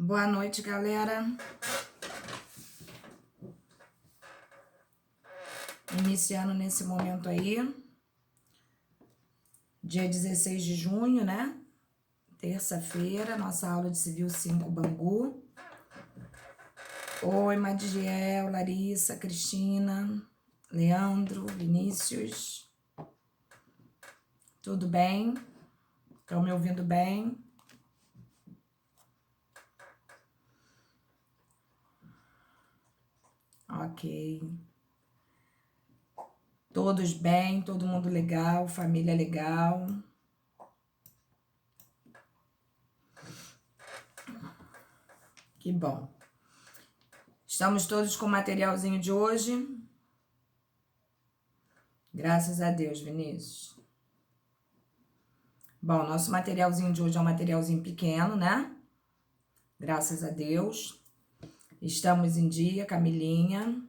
Boa noite, galera. Iniciando nesse momento aí, dia 16 de junho, né? Terça-feira, nossa aula de Civil 5 Bangu. Oi, Madiel, Larissa, Cristina, Leandro, Vinícius. Tudo bem? Estão me ouvindo bem? Ok. Todos bem, todo mundo legal, família legal. Que bom. Estamos todos com o materialzinho de hoje. Graças a Deus, Vinícius. Bom, nosso materialzinho de hoje é um materialzinho pequeno, né? Graças a Deus. Estamos em dia, Camilinha.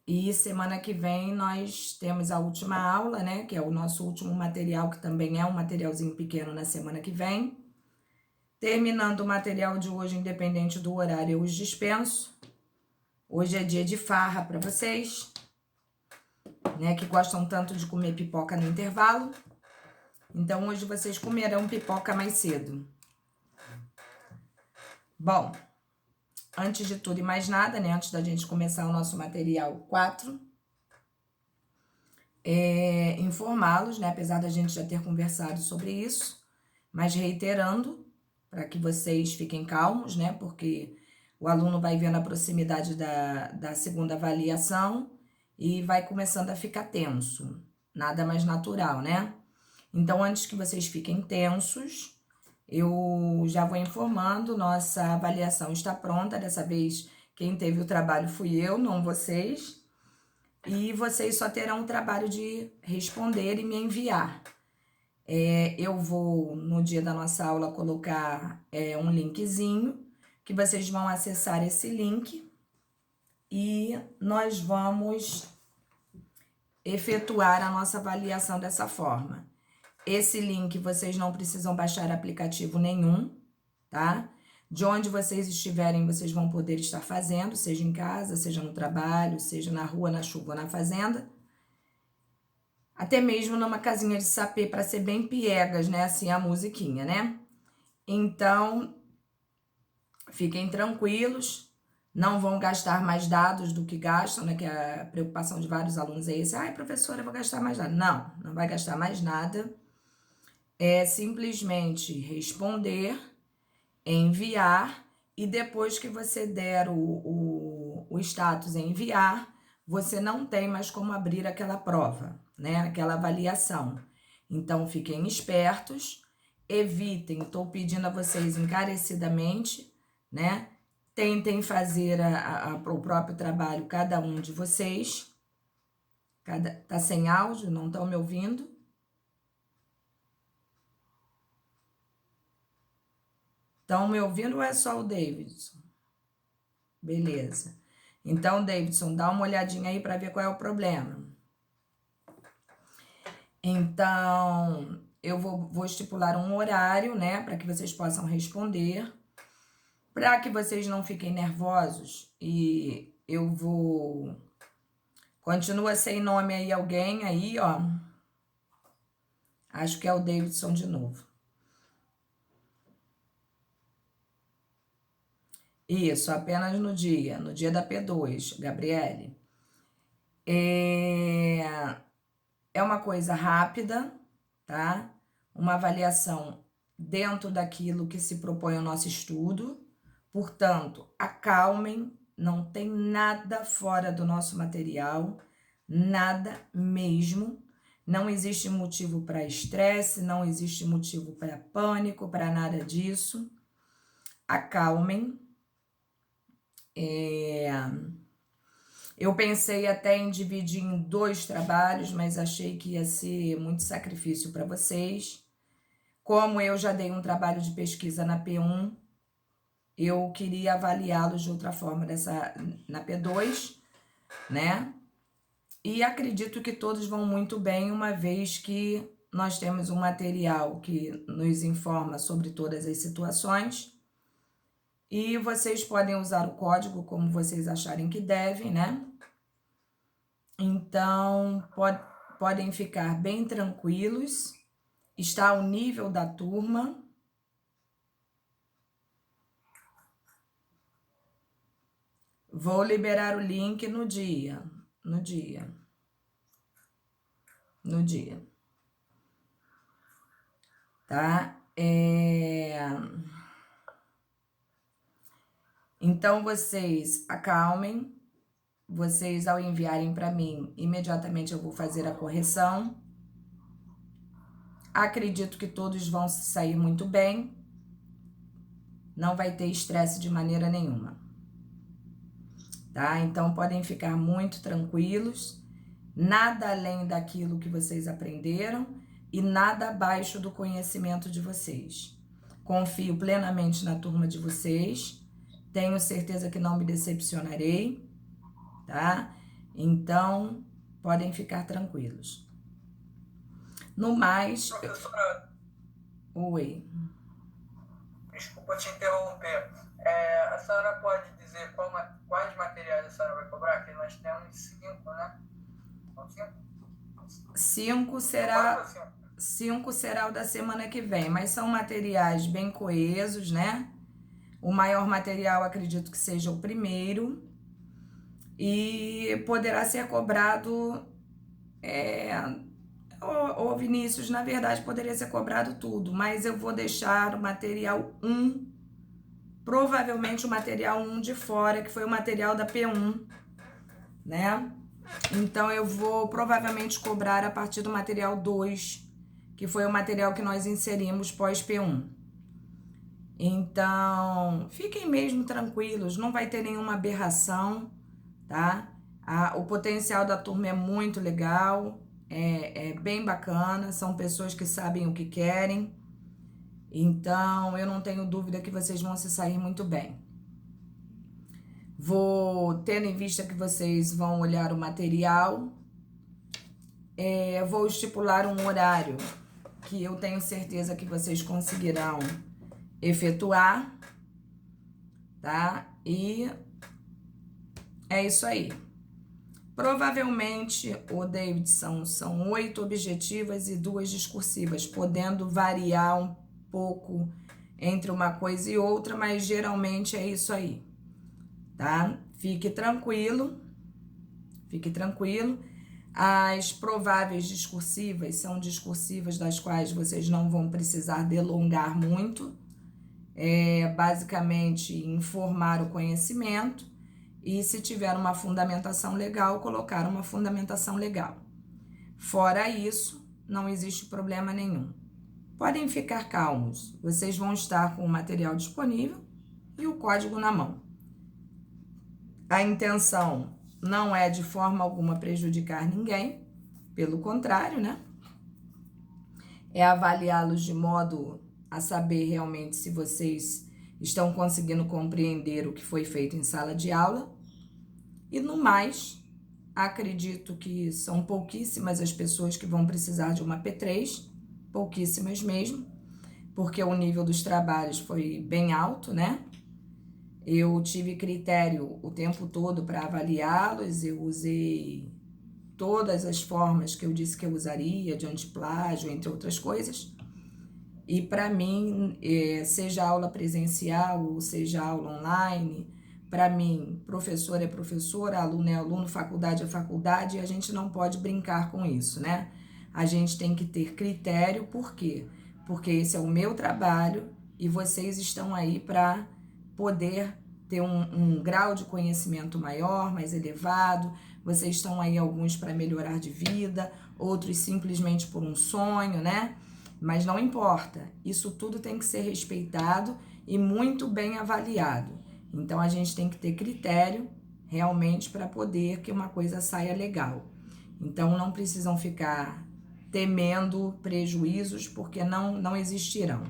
E semana que vem nós temos a última aula, né? Que é o nosso último material, que também é um materialzinho pequeno na semana que vem. Terminando o material de hoje, independente do horário, eu os dispenso. Hoje é dia de farra para vocês, né? Que gostam tanto de comer pipoca no intervalo. Então, hoje vocês comerão pipoca mais cedo. Bom, antes de tudo e mais nada, né? Antes da gente começar o nosso material 4, informá-los, né? Apesar da gente já ter conversado sobre isso, mas reiterando, para que vocês fiquem calmos, né? Porque o aluno vai vendo a proximidade da segunda avaliação e vai começando a ficar tenso. Nada mais natural, né? Então, antes que vocês fiquem tensos, eu já vou informando, nossa avaliação está pronta. Dessa vez, quem teve o trabalho fui eu, não vocês. E vocês só terão o trabalho de responder e me enviar. Eu vou, no dia da nossa aula, colocar um linkzinho, que vocês vão acessar esse link e nós vamos efetuar a nossa avaliação dessa forma. Esse link vocês não precisam baixar aplicativo nenhum, tá? De onde vocês estiverem, vocês vão poder estar fazendo, seja em casa, seja no trabalho, seja na rua, na chuva ou na fazenda. Até mesmo numa casinha de sapê, para ser bem piegas, né? Assim, a musiquinha, né? Então, fiquem tranquilos, não vão gastar mais dados do que gastam, né? Que a preocupação de vários alunos é esse. Ai, professora, eu vou gastar mais dados. Não, não vai gastar mais nada. É simplesmente responder, enviar, e depois que você der o status enviar, você não tem mais como abrir aquela prova, né? Aquela avaliação. Então, fiquem espertos, evitem, estou pedindo a vocês encarecidamente, né? Tentem fazer o próprio trabalho, cada um de vocês. Tá sem áudio? Não estão me ouvindo? Estão me ouvindo ou é só o Davidson? Beleza. Então, Davidson, dá uma olhadinha aí para ver qual é o problema. Então, eu vou estipular um horário, né, para que vocês possam responder. Para que vocês não fiquem nervosos, e eu vou... Continua sem nome aí alguém aí, ó. Acho que é o Davidson de novo. Isso, apenas no dia da P2, Gabriele. É uma coisa rápida, tá? Uma avaliação dentro daquilo que se propõe o nosso estudo. Portanto, acalmem, não tem nada fora do nosso material, nada mesmo. Não existe motivo para estresse, não existe motivo para pânico, para nada disso. Acalmem. Eu pensei até em dividir em 2 trabalhos, mas achei que ia ser muito sacrifício para vocês. Como eu já dei um trabalho de pesquisa na P1, eu queria avaliá-los de outra forma na P2, né? E acredito que todos vão muito bem, uma vez que nós temos um material que nos informa sobre todas as situações. E vocês podem usar o código como vocês acharem que devem, né? Então, podem ficar bem tranquilos. Está ao nível da turma. Vou liberar o link no dia. Tá? Então, vocês acalmem. Vocês, ao enviarem para mim, imediatamente eu vou fazer a correção. Acredito que todos vão se sair muito bem. Não vai ter estresse de maneira nenhuma. Tá? Então, podem ficar muito tranquilos. Nada além daquilo que vocês aprenderam e nada abaixo do conhecimento de vocês. Confio plenamente na turma de vocês. Tenho certeza que não me decepcionarei, tá? Então, podem ficar tranquilos. No mais... Professora, Oi. desculpa te interromper. A senhora pode dizer quais materiais a senhora vai cobrar? Que nós temos 5, né? São 5? 5 será o da semana que vem, mas são materiais bem coesos, né? O maior material acredito que seja o primeiro e poderá ser cobrado... Ô Vinícius, na verdade poderia ser cobrado tudo, mas eu vou deixar o material 1, provavelmente o material 1 de fora, que foi o material da P1, né? Então eu vou provavelmente cobrar a partir do material 2, que foi o material que nós inserimos pós P1. Então, fiquem mesmo tranquilos, não vai ter nenhuma aberração, tá? O potencial da turma é muito legal, é bem bacana, são pessoas que sabem o que querem, então eu não tenho dúvida que vocês vão se sair muito bem. Vou, tendo em vista que vocês vão olhar o material, vou estipular um horário que eu tenho certeza que vocês conseguirão efetuar, tá? E é isso aí. Provavelmente, o Davidson, são 8 objetivas e 2 discursivas, podendo variar um pouco entre uma coisa e outra, mas geralmente é isso aí, tá? Fique tranquilo. As prováveis discursivas são discursivas das quais vocês não vão precisar delongar muito. Basicamente, informar o conhecimento e, se tiver uma fundamentação legal, colocar uma fundamentação legal. Fora isso, não existe problema nenhum. Podem ficar calmos, vocês vão estar com o material disponível e o código na mão. A intenção não é de forma alguma prejudicar ninguém, pelo contrário, né? É avaliá-los de modo a saber realmente se vocês estão conseguindo compreender o que foi feito em sala de aula. E no mais, acredito que são pouquíssimas as pessoas que vão precisar de uma P3, pouquíssimas mesmo, porque o nível dos trabalhos foi bem alto, né? Eu tive critério o tempo todo para avaliá-los, eu usei todas as formas que eu disse que eu usaria, de antiplágio, entre outras coisas. E para mim, seja aula presencial ou seja aula online, para mim, professor é professor, aluno é aluno, faculdade é faculdade, e a gente não pode brincar com isso, né? A gente tem que ter critério, por quê? Porque esse é o meu trabalho e vocês estão aí para poder ter um grau de conhecimento maior, mais elevado. Vocês estão aí, alguns para melhorar de vida, outros simplesmente por um sonho, né? Mas não importa, isso tudo tem que ser respeitado e muito bem avaliado. Então, a gente tem que ter critério realmente para poder que uma coisa saia legal. Então, não precisam ficar temendo prejuízos, porque não existirão.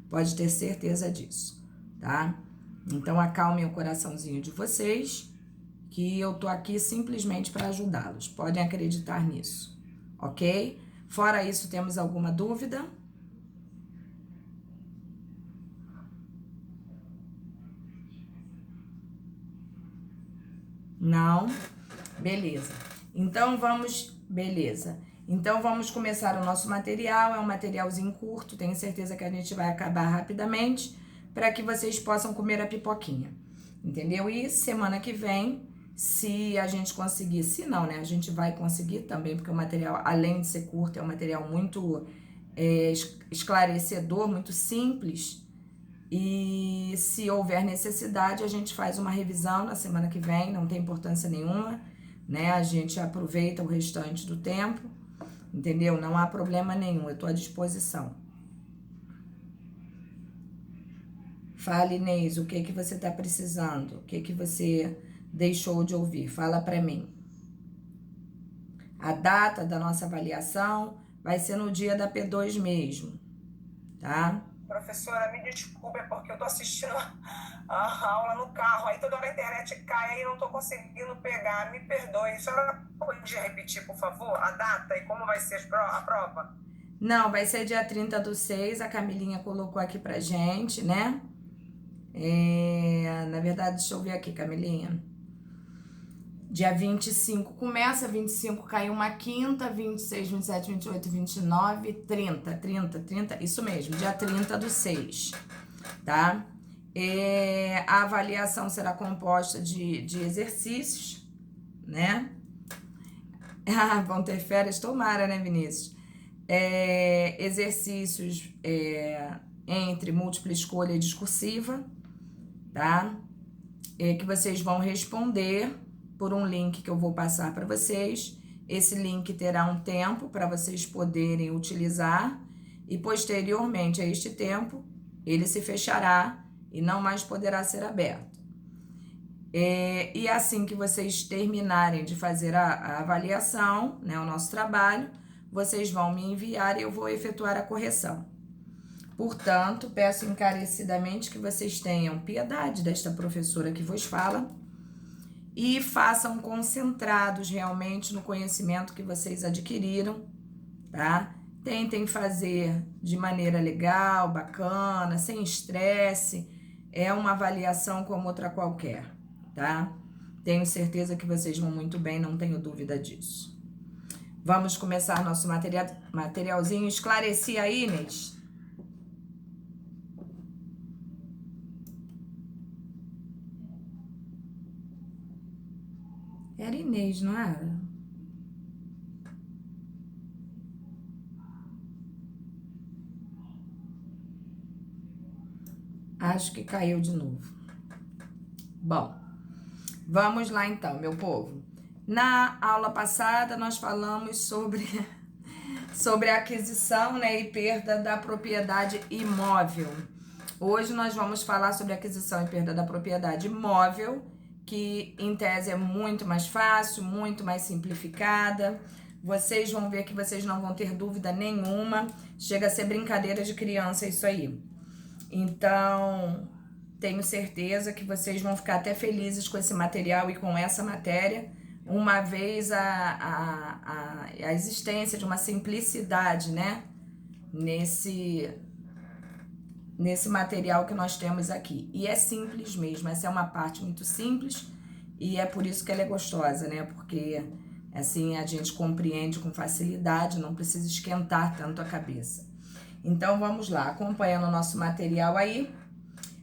Pode ter certeza disso, tá? Então, acalmem o coraçãozinho de vocês, que eu tô aqui simplesmente para ajudá-los. Podem acreditar nisso, ok? Fora isso, temos alguma dúvida? Não? Beleza. Beleza. Então, vamos começar o nosso material. É um materialzinho curto, tenho certeza que a gente vai acabar rapidamente, para que vocês possam comer a pipoquinha. Entendeu? E semana que vem, se a gente conseguir, se não, né? A gente vai conseguir também, porque o material, além de ser curto, é um material muito esclarecedor, muito simples. E se houver necessidade, a gente faz uma revisão na semana que vem, não tem importância nenhuma, né? A gente aproveita o restante do tempo, entendeu? Não há problema nenhum, eu estou à disposição. Fala, Inês, o que você está precisando? O que você deixou de ouvir? Fala para mim. A data da nossa avaliação vai ser no dia da P2 mesmo, tá? Professora, me desculpe, é porque eu tô assistindo a aula no carro, aí toda hora a internet cai, aí eu não tô conseguindo pegar, me perdoe. A senhora pode repetir, por favor, a data e como vai ser a prova? Não, vai ser dia 30/6, a Camilinha colocou aqui pra gente, né? Na verdade, deixa eu ver aqui, Camilinha. Dia 25 começa, 25 cai uma quinta, 26, 27, 28, 29, 30, isso mesmo, dia 30/6, tá? A avaliação será composta de exercícios, né? Vão ter férias, tomara, né, Vinícius? Exercícios entre múltipla escolha e discursiva, tá? Que vocês vão responder por um link que eu vou passar para vocês. Esse link terá um tempo para vocês poderem utilizar e posteriormente a este tempo ele se fechará e não mais poderá ser aberto. E assim que vocês terminarem de fazer a avaliação, né, o nosso trabalho, vocês vão me enviar e eu vou efetuar a correção. Portanto, peço encarecidamente que vocês tenham piedade desta professora que vos fala e façam concentrados realmente no conhecimento que vocês adquiriram, tá? Tentem fazer de maneira legal, bacana, sem estresse. É uma avaliação como outra qualquer, tá? Tenho certeza que vocês vão muito bem, não tenho dúvida disso. Vamos começar nosso materialzinho. Esclareci aí, Inês? Era Inês, não era? Acho que caiu de novo. Bom, vamos lá então, meu povo. Na aula passada, nós falamos sobre a aquisição, né, e perda da propriedade imóvel. Hoje nós vamos falar sobre aquisição e perda da propriedade imóvel, que em tese é muito mais fácil, muito mais simplificada. Vocês vão ver que vocês não vão ter dúvida nenhuma. Chega a ser brincadeira de criança isso aí. Então, tenho certeza que vocês vão ficar até felizes com esse material e com essa matéria, uma vez a existência de uma simplicidade, né, nesse material que nós temos aqui. E é simples mesmo, essa é uma parte muito simples e é por isso que ela é gostosa, né, porque assim a gente compreende com facilidade, não precisa esquentar tanto a cabeça. Então, vamos lá, acompanhando o nosso material aí.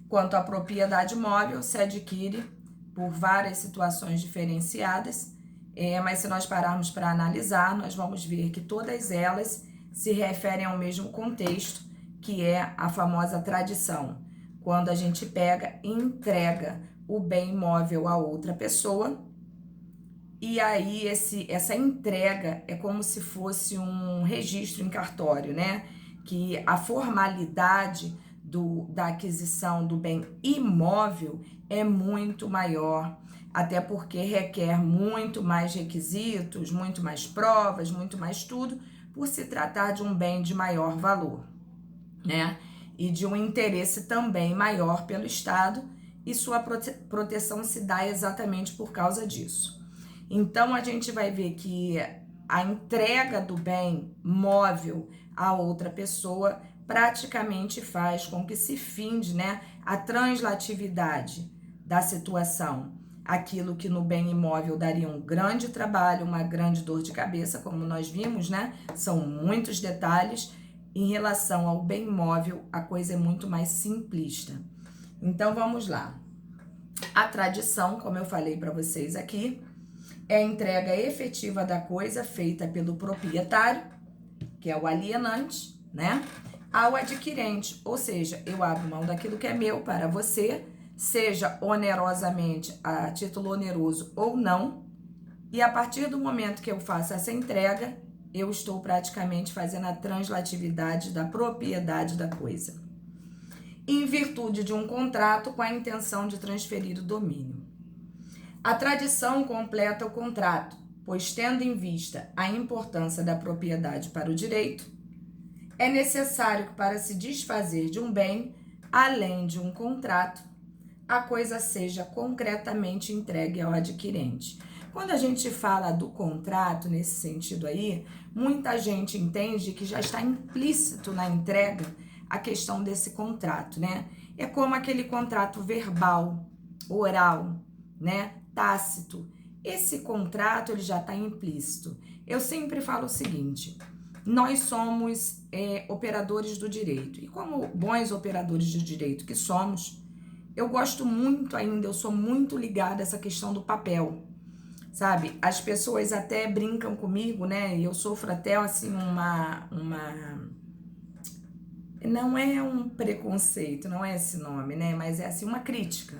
Quanto à propriedade móvel, se adquire por várias situações diferenciadas, mas se nós pararmos para analisar, nós vamos ver que todas elas se referem ao mesmo contexto, que é a famosa tradição. Quando a gente pega e entrega o bem imóvel a outra pessoa, e aí essa entrega é como se fosse um registro em cartório, né? Que a formalidade da aquisição do bem imóvel é muito maior, até porque requer muito mais requisitos, muito mais provas, muito mais tudo, por se tratar de um bem de maior valor, né? E de um interesse também maior pelo Estado, e sua proteção se dá exatamente por causa disso. Então, a gente vai ver que a entrega do bem móvel a outra pessoa praticamente faz com que se finde, né, a translatividade da situação. aquilo que no bem imóvel daria um grande trabalho, uma grande dor de cabeça, como nós vimos, né? São muitos detalhes. Em relação ao bem imóvel, a coisa é muito mais simplista. Então, vamos lá. A tradição, como eu falei para vocês aqui, é a entrega efetiva da coisa feita pelo proprietário, que é o alienante, né? Ao adquirente, ou seja, eu abro mão daquilo que é meu para você, seja onerosamente, a título oneroso ou não, e a partir do momento que eu faço essa entrega, eu estou praticamente fazendo a translatividade da propriedade da coisa, em virtude de um contrato com a intenção de transferir o domínio. A tradição completa o contrato, pois tendo em vista a importância da propriedade para o direito, é necessário que para se desfazer de um bem, além de um contrato, a coisa seja concretamente entregue ao adquirente. Quando a gente fala do contrato nesse sentido aí, muita gente entende que já está implícito na entrega a questão desse contrato, né? É como aquele contrato verbal, oral, né? Tácito. Esse contrato, ele já está implícito. Eu sempre falo o seguinte, nós somos operadores do direito. E como bons operadores de direito que somos, eu gosto muito ainda, eu sou muito ligada a essa questão do papel. Sabe, as pessoas até brincam comigo, né? E eu sofro até, assim, não é um preconceito, não é esse nome, né? Mas é, assim, uma crítica.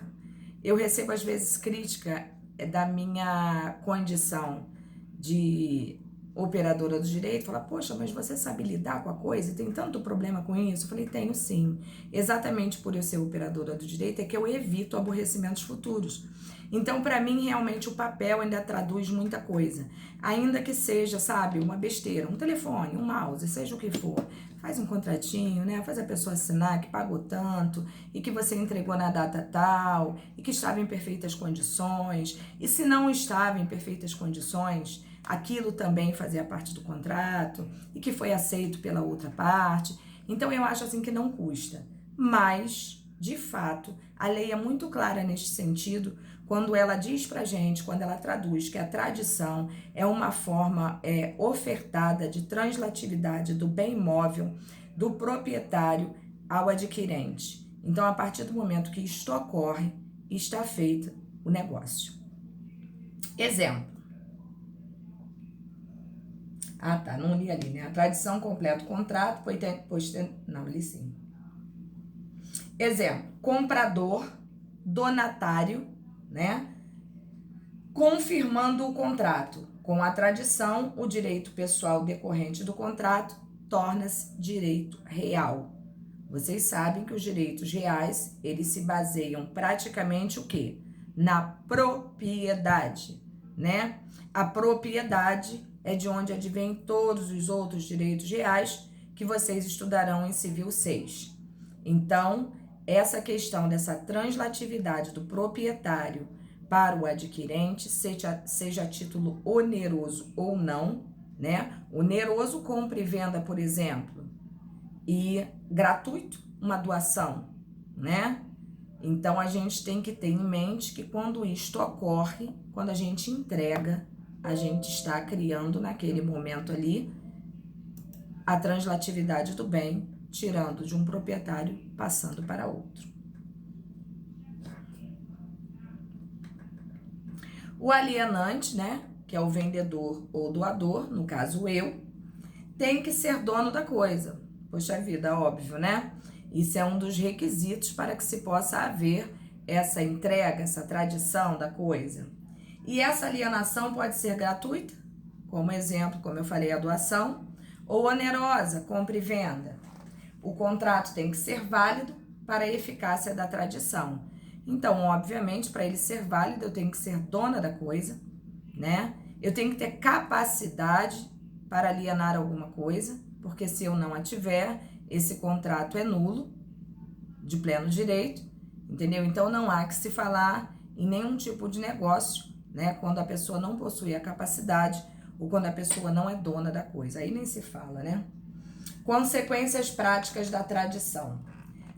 Eu recebo, às vezes, crítica da minha condição de operadora do direito. Fala, poxa, mas você sabe lidar com a coisa? Tem tanto problema com isso? Eu falei, tenho sim. Exatamente por eu ser operadora do direito é que eu evito aborrecimentos futuros. Então, para mim, realmente, o papel ainda traduz muita coisa. Ainda que seja, sabe, uma besteira, um telefone, um mouse, seja o que for. Faz um contratinho, né? Faz a pessoa assinar que pagou tanto e que você entregou na data tal e que estava em perfeitas condições. E se não estava em perfeitas condições, aquilo também fazia parte do contrato e que foi aceito pela outra parte. Então, eu acho assim que não custa. Mas, de fato, a lei é muito clara neste sentido, quando ela diz pra gente, quando ela traduz que a tradição é uma forma ofertada de translatividade do bem imóvel do proprietário ao adquirente. Então, a partir do momento que isto ocorre, está feito o negócio. Exemplo. Ah, tá, não li ali, né? A tradição completa o contrato, não, li sim. Exemplo, comprador, donatário, né? Confirmando o contrato. Com a tradição, o direito pessoal decorrente do contrato torna-se direito real. Vocês sabem que os direitos reais, eles se baseiam praticamente o quê? Na propriedade, né? A propriedade é de onde advém todos os outros direitos reais que vocês estudarão em Civil 6. Então, essa questão dessa translatividade do proprietário para o adquirente, seja a título oneroso ou não, né? Oneroso, compra e venda, por exemplo, e gratuito, uma doação, né? Então, a gente tem que ter em mente que quando isto ocorre, quando a gente entrega, a gente está criando naquele momento ali a translatividade do bem, tirando de um proprietário, passando para outro. O alienante, né, que é o vendedor ou doador, no caso eu, tem que ser dono da coisa. Poxa vida, óbvio, né? Isso é um dos requisitos para que se possa haver essa entrega, essa tradição da coisa. E essa alienação pode ser gratuita, como exemplo, como eu falei, a doação, ou onerosa, compra e venda. O contrato tem que ser válido para a eficácia da tradição. Então, obviamente, para ele ser válido, eu tenho que ser dona da coisa, né? Eu tenho que ter capacidade para alienar alguma coisa, porque se eu não a tiver, esse contrato é nulo, de pleno direito, entendeu? Então, não há que se falar em nenhum tipo de negócio, né? Quando a pessoa não possui a capacidade ou quando a pessoa não é dona da coisa. Aí nem se fala, né? Consequências práticas da tradição.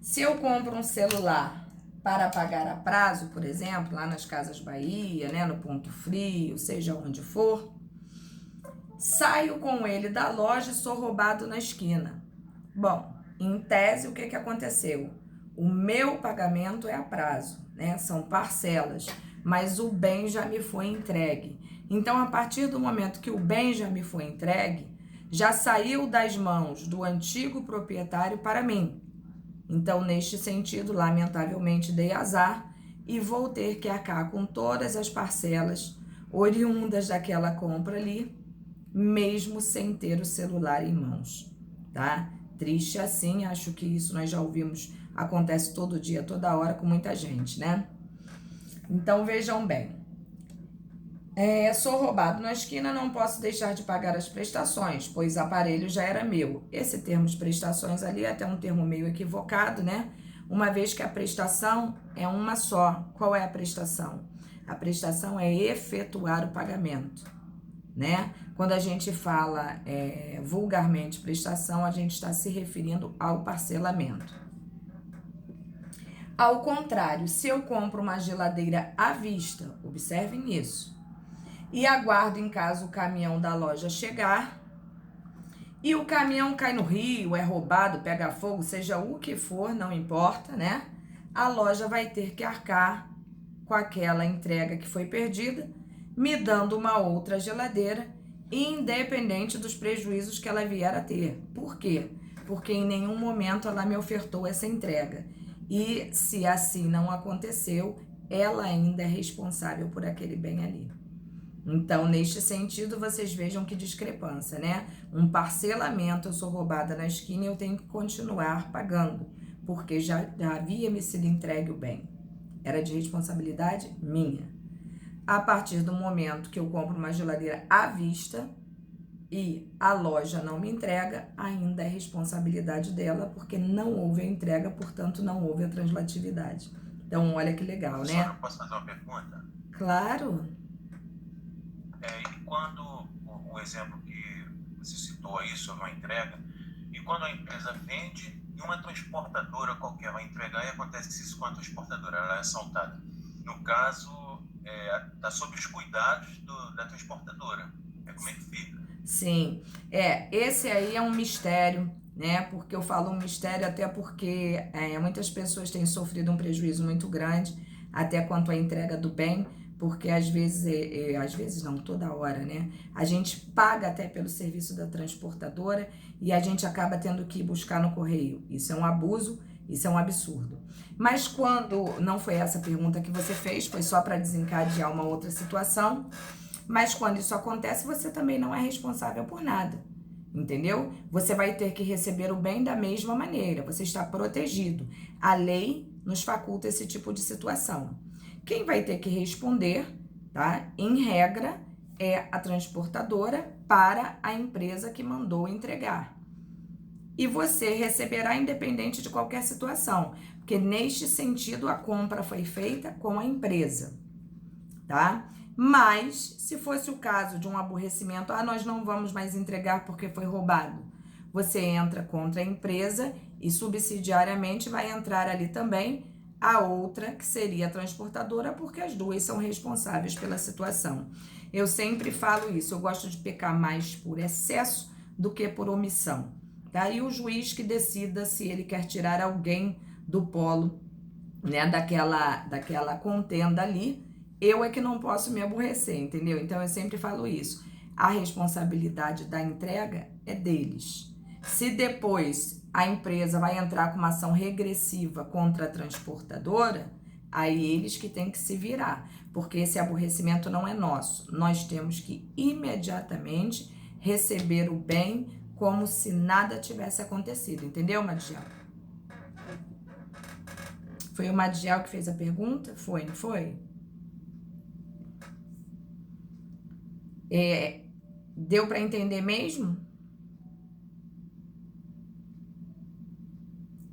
Se eu compro um celular para pagar a prazo, por exemplo, lá nas Casas Bahia, né, no Ponto Frio, seja onde for, saio com ele da loja e sou roubado na esquina. Bom, em tese, o que aconteceu? O meu pagamento é a prazo, né? São parcelas, mas o bem já me foi entregue. Então, a partir do momento que o bem já me foi entregue, já saiu das mãos do antigo proprietário para mim. Então, neste sentido, lamentavelmente dei azar e vou ter que arcar com todas as parcelas oriundas daquela compra ali, mesmo sem ter o celular em mãos, tá? Triste assim, acho que isso nós já ouvimos, acontece todo dia, toda hora com muita gente, né? Então, vejam bem. Sou roubado na esquina, não posso deixar de pagar as prestações, pois o aparelho já era meu. Esse termo de prestações ali é até um termo meio equivocado, né? Uma vez que a prestação é uma só. Qual é a prestação? A prestação é efetuar o pagamento, né? Quando a gente fala vulgarmente prestação, a gente está se referindo ao parcelamento. Ao contrário, se eu compro uma geladeira à vista, observem isso, e aguardo em casa o caminhão da loja chegar, e o caminhão cai no rio, é roubado, pega fogo, seja o que for, não importa, né? A loja vai ter que arcar com aquela entrega que foi perdida, me dando uma outra geladeira, independente dos prejuízos que ela vier a ter. Por quê? Porque em nenhum momento ela me ofertou essa entrega. E se assim não aconteceu, ela ainda é responsável por aquele bem ali. Então, neste sentido, vocês vejam que discrepância, né? Um parcelamento, eu sou roubada na esquina e eu tenho que continuar pagando, porque já havia me sido entregue o bem. Era de responsabilidade minha. A partir do momento que eu compro uma geladeira à vista e a loja não me entrega, ainda é responsabilidade dela, porque não houve a entrega, portanto, não houve a translatividade. Então, olha que legal, né? Só posso fazer uma pergunta? Claro. E quando o exemplo que você citou aí sobre uma entrega, e quando a empresa vende e uma transportadora qualquer vai entregar e acontece isso com a transportadora, ela é assaltada. No caso, está sob os cuidados da transportadora. Como é que fica? Sim, esse aí é um mistério, né? Porque eu falo um mistério até porque muitas pessoas têm sofrido um prejuízo muito grande, até quanto à entrega do bem, porque às vezes não, toda hora, né? A gente paga até pelo serviço da transportadora e a gente acaba tendo que ir buscar no correio. Isso é um abuso, isso é um absurdo. Mas quando, não foi essa pergunta que você fez, foi só para desencadear uma outra situação, mas quando isso acontece, você também não é responsável por nada, entendeu? Você vai ter que receber o bem da mesma maneira, você está protegido. A lei nos faculta esse tipo de situação. Quem vai ter que responder, tá? Em regra, é a transportadora para a empresa que mandou entregar. E você receberá independente de qualquer situação, porque neste sentido a compra foi feita com a empresa, tá? Mas, se fosse o caso de um aborrecimento, nós não vamos mais entregar porque foi roubado. Você entra contra a empresa e subsidiariamente vai entrar ali também a outra, que seria a transportadora, porque as duas são responsáveis pela situação. Eu sempre falo isso, eu gosto de pecar mais por excesso do que por omissão, tá? E o juiz que decida se ele quer tirar alguém do polo, né, daquela contenda ali. Eu é que não posso me aborrecer, entendeu? Então, eu sempre falo isso. A responsabilidade da entrega é deles. Se depois a empresa vai entrar com uma ação regressiva contra a transportadora, aí eles que têm que se virar, porque esse aborrecimento não é nosso. Nós temos que imediatamente receber o bem como se nada tivesse acontecido, entendeu, Madiel? Foi o Madiel que fez a pergunta? Foi, não foi? Deu para entender mesmo?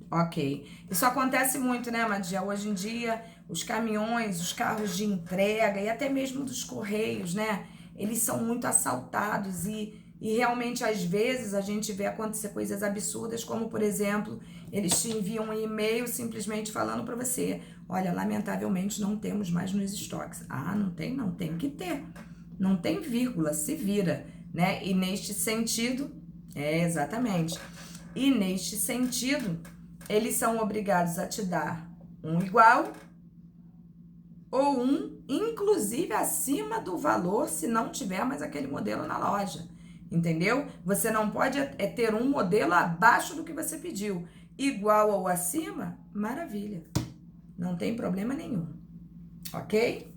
Ok. Isso acontece muito, né, Madiel? Hoje em dia, os caminhões, os carros de entrega e até mesmo dos correios, né? Eles são muito assaltados e E realmente, às vezes, a gente vê acontecer coisas absurdas, como, por exemplo, eles te enviam um e-mail simplesmente falando para você: olha, lamentavelmente não temos mais nos estoques. Ah, não tem? Não, tem que ter. Não tem vírgula, se vira, né? E neste sentido, exatamente. E neste sentido, eles são obrigados a te dar um igual ou um, inclusive, acima do valor, se não tiver mais aquele modelo na loja. Entendeu? Você não pode ter um modelo abaixo do que você pediu. Igual ou acima, maravilha. Não tem problema nenhum. Ok?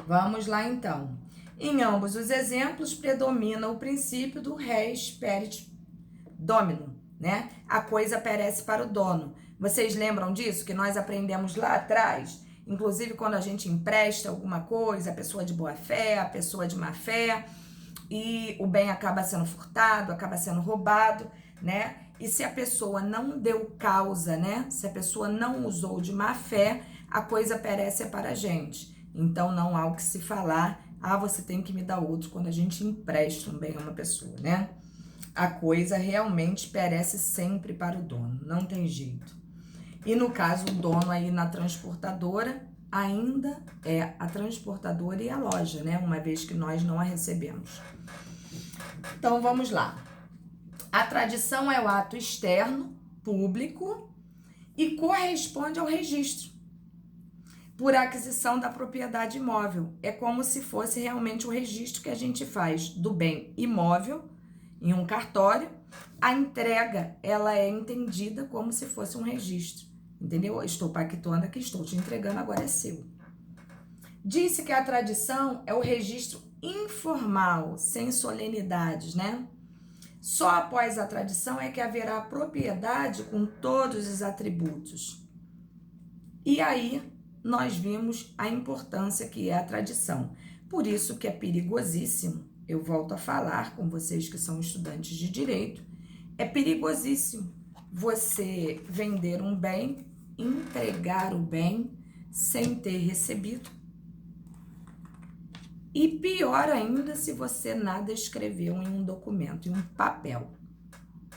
Vamos lá, então. Em ambos os exemplos, predomina o princípio do res perit domino, né? A coisa perece para o dono. Vocês lembram disso? Que nós aprendemos lá atrás? Inclusive, quando a gente empresta alguma coisa, a pessoa de boa fé, a pessoa de má fé, e o bem acaba sendo furtado, acaba sendo roubado, né? E se a pessoa não deu causa, né? Se a pessoa não usou de má fé, a coisa perece para a gente. Então, não há o que se falar, você tem que me dar outro quando a gente empresta um bem a uma pessoa, né? A coisa realmente perece sempre para o dono, não tem jeito. E no caso, o dono aí na transportadora ainda é a transportadora e a loja, né? Uma vez que nós não a recebemos. Então, vamos lá. A tradição é o ato externo, público, e corresponde ao registro por aquisição da propriedade imóvel. É como se fosse realmente o registro que a gente faz do bem imóvel em um cartório. A entrega, ela é entendida como se fosse um registro, entendeu? Estou pactuando aqui, estou te entregando, agora é seu. Disse que a tradição é o registro informal, sem solenidades, né? Só após a tradição é que haverá propriedade com todos os atributos. E aí nós vimos a importância que é a tradição. Por isso que é perigosíssimo, eu volto a falar com vocês que são estudantes de direito, é perigosíssimo você vender um bem, entregar o bem sem ter recebido. E pior ainda se você nada escreveu em um documento, em um papel,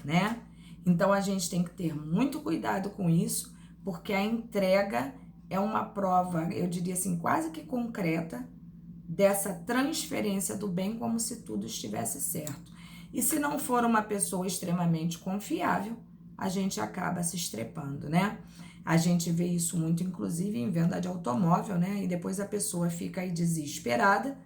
né? Então a gente tem que ter muito cuidado com isso, porque a entrega é uma prova, eu diria assim, quase que concreta, dessa transferência do bem como se tudo estivesse certo. E se não for uma pessoa extremamente confiável, a gente acaba se estrepando, né? A gente vê isso muito, inclusive, em venda de automóvel, né? E depois a pessoa fica aí desesperada,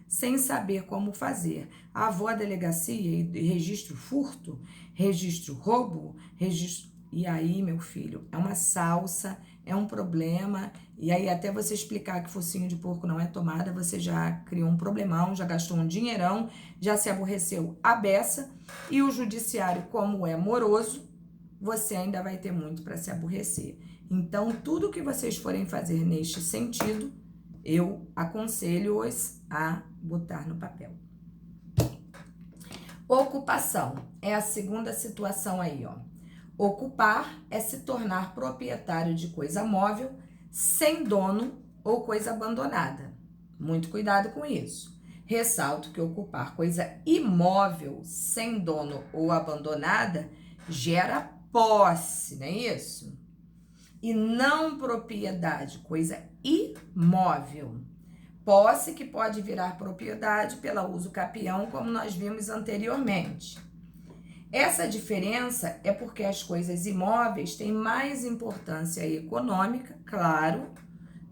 sem saber como fazer. Vou à delegacia e registro furto, registro roubo, registro... E aí, meu filho, é uma salsa, é um problema. E aí, até você explicar que focinho de porco não é tomada, você já criou um problemão, já gastou um dinheirão, já se aborreceu a beça. E o judiciário, como é moroso, você ainda vai ter muito para se aborrecer. Então, tudo que vocês forem fazer neste sentido, eu aconselho-os a botar no papel. Ocupação é a segunda situação aí, ó. Ocupar é se tornar proprietário de coisa móvel, sem dono ou coisa abandonada. Muito cuidado com isso. Ressalto que ocupar coisa imóvel, sem dono ou abandonada, gera posse, não é isso? E não propriedade, coisa imóvel. Posse que pode virar propriedade pelo uso capião, como nós vimos anteriormente. Essa diferença é porque as coisas imóveis têm mais importância econômica, claro,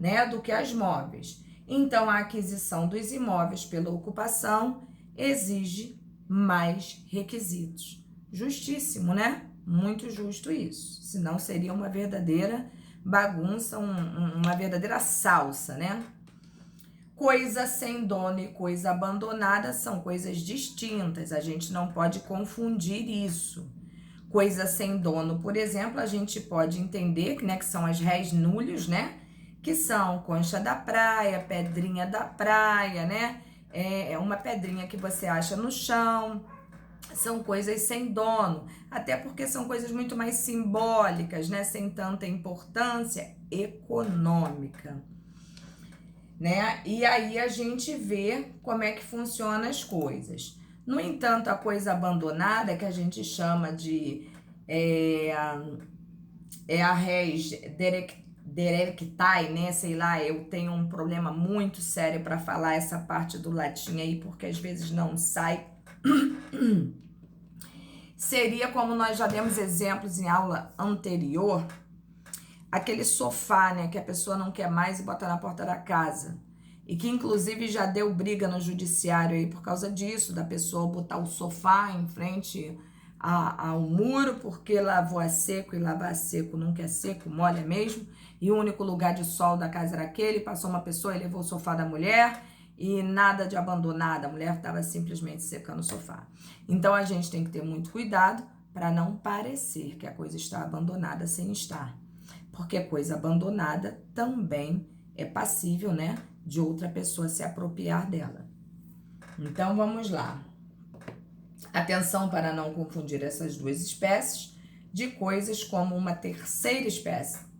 né, do que as móveis. Então, a aquisição dos imóveis pela ocupação exige mais requisitos. Justíssimo, né? Muito justo isso. Senão seria uma verdadeira bagunça, uma verdadeira salsa, né? Coisa sem dono e coisa abandonada são coisas distintas, a gente não pode confundir isso. Coisa sem dono, por exemplo, a gente pode entender, né, que são as res nullius, né? Que são concha da praia, pedrinha da praia, né? É uma pedrinha que você acha no chão. São coisas sem dono, até porque são coisas muito mais simbólicas, né? Sem tanta importância econômica. Né? E aí a gente vê como é que funcionam as coisas. No entanto, a coisa abandonada, que a gente chama de a res derectai, né? Sei lá, eu tenho um problema muito sério para falar essa parte do latim aí, porque às vezes não sai. Seria, como nós já demos exemplos em aula anterior, aquele sofá, né, que a pessoa não quer mais e bota na porta da casa. E que inclusive já deu briga no judiciário aí por causa disso, da pessoa botar o sofá em frente ao muro, porque lavou a seco e lavar a seco nunca é seco, molha mesmo. E o único lugar de sol da casa era aquele, passou uma pessoa e levou o sofá da mulher e nada de abandonada, a mulher estava simplesmente secando o sofá. Então a gente tem que ter muito cuidado para não parecer que a coisa está abandonada sem estar. Porque coisa abandonada também é passível, né, de outra pessoa se apropriar dela. Então, vamos lá. Atenção para não confundir essas duas espécies de coisas como uma terceira espécie.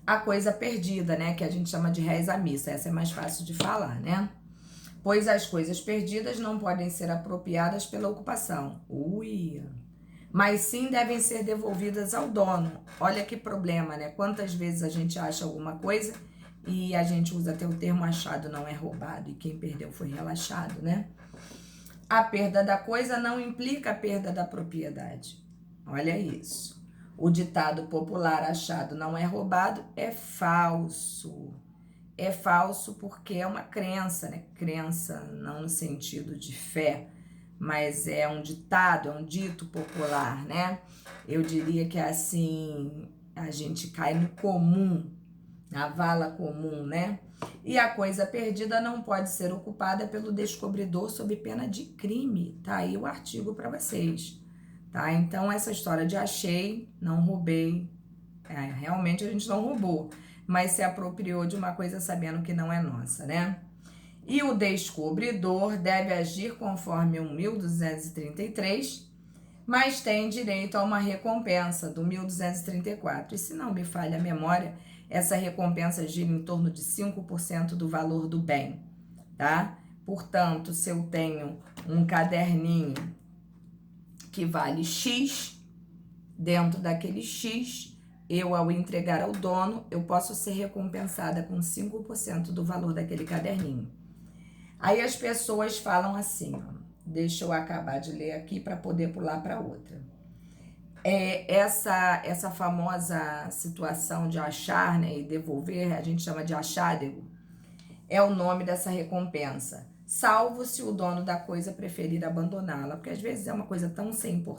A coisa perdida, né, que a gente chama de res amissa. Essa é mais fácil de falar, né? Pois as coisas perdidas não podem ser apropriadas pela ocupação. Mas sim devem ser devolvidas ao dono. Olha que problema, né? Quantas vezes a gente acha alguma coisa e a gente usa até o termo achado não é roubado e quem perdeu foi relaxado, né? A perda da coisa não implica a perda da propriedade. Olha isso. O ditado popular achado não é roubado é falso. É falso porque é uma crença, né? Crença não no sentido de fé, mas é um ditado, é um dito popular, né? Eu diria que assim, a gente cai no comum, na vala comum, né? E a coisa perdida não pode ser ocupada pelo descobridor sob pena de crime. Tá aí o artigo para vocês, tá? Então, essa história de achei, não roubei, realmente a gente não roubou, mas se apropriou de uma coisa sabendo que não é nossa, né? E o descobridor deve agir conforme o 1233, mas tem direito a uma recompensa do 1234. E se não me falha a memória, essa recompensa gira em torno de 5% do valor do bem, tá? Portanto, se eu tenho um caderninho que vale X, dentro daquele X, eu, ao entregar ao dono, eu posso ser recompensada com 5% do valor daquele caderninho. Aí as pessoas falam assim, ó, deixa eu acabar de ler aqui para poder pular para outra. Essa famosa situação de achar, né, e devolver, a gente chama de achádego, é o nome dessa recompensa, salvo se o dono da coisa preferir abandoná-la, porque às vezes é uma coisa tão sem importância